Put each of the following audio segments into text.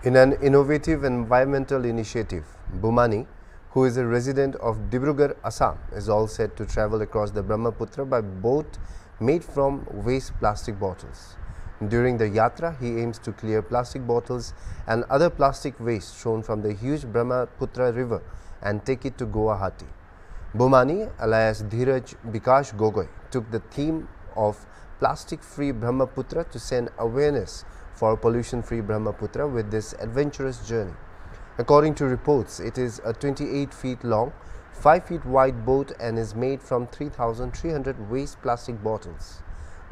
In an innovative environmental initiative, Bhumani, who is a resident of Dibrugarh, Assam, is all set to travel across the Brahmaputra by boat made from waste plastic bottles. During the yatra, he aims to clear plastic bottles and other plastic waste thrown from the huge Brahmaputra river and take it to Guwahati. Bhumani, alias Dheeraj Bikash Gogoi, took the theme of plastic-free Brahmaputra to send awareness for pollution-free Brahmaputra with this adventurous journey. According to reports, it is a 28 feet long, 5 feet wide boat and is made from 3,300 waste plastic bottles.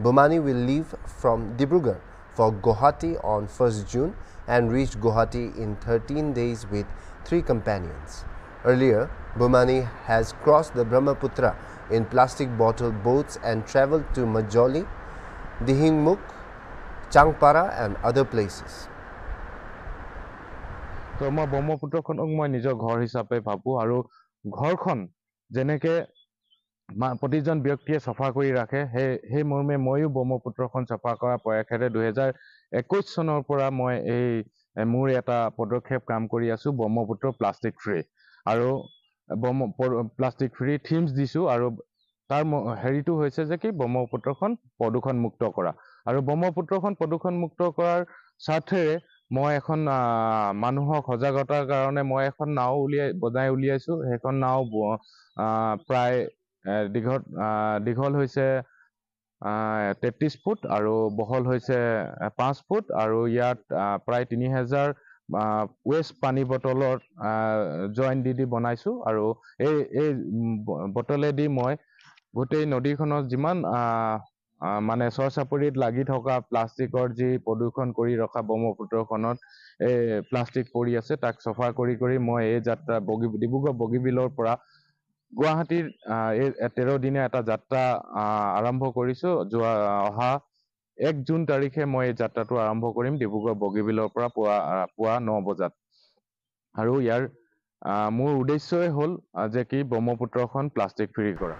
Bhumani will leave from Dibrugarh for Guwahati on 1st June and reach Guwahati in 13 days with 3 companions. Earlier, Bhumani has crossed the Brahmaputra in plastic bottle boats and travelled to Majoli, Dihingmukh, Changpara and other places. So মই ব্ৰহ্মপুত্ৰখনক মই নিজৰ ঘৰ হিচাপে ভাবো আৰু ঘৰখন যেনেকে প্ৰতিজন ব্যক্তিয়ে সফা কৰি ৰাখে সেই মৰ্মে মইও ব্ৰহ্মপুত্ৰখন সফা কৰা প্ৰয়াসেৰে 2021 চনৰ পৰা মই এই মোৰ এটা পদক্ষেপ কাম কৰি আছো ব্ৰহ্মপুত্ৰ প্লাষ্টিক ফ্ৰী আৰু প্লাষ্টিক ফ্ৰী থিমছ দিছো আৰু তাৰ হেৰিটো হৈছে যে কি ব্ৰহ্মপুত্ৰখন প্ৰদূষণ মুক্ত কৰা আৰু ব্ৰহ্মপুত্ৰখন প্ৰদূষণ মুক্ত কৰাৰ স্বাৰ্থেৰে মই এখন মানুহক সজাগতাৰ কাৰণে মই এখন নাও উলিয়াইছো সেইখন নাও প্ৰায় দীঘল হৈছে 33 ফুট আৰু বহল হৈছে 5 ফুট আৰু ইয়াত প্ৰায় 3000 ওয়েস্ট পানী বটলৰ জয়েন্ট দি বনাইছো আৰু এই বটলেদি মই গোটেই নদীখনত যিমান মানে চৰচাপৰিত লাগি থকা প্লাষ্টিকৰ যি প্ৰদূষণ কৰি ৰখা ব্ৰহ্মপুত্ৰখনত এই প্লাষ্টিক পৰি আছে তাক সফা কৰি মই এই যাত্ৰা ডিব্ৰুগড় বগীবিলৰ পৰা গুৱাহাটীৰ এই 13 দিনীয়া এটা যাত্ৰা আৰম্ভ কৰিছো অহা 1 জুন তাৰিখে মই এই যাত্ৰাটো আৰম্ভ কৰিম ডিব্ৰুগড় বগীবিলৰ পৰা পুৱা 9 বজাত আৰু ইয়াৰ মোৰ উদ্দেশ্যই হ'ল যে কি ব্ৰহ্মপুত্ৰখন প্লাষ্টিক ফ্ৰী কৰা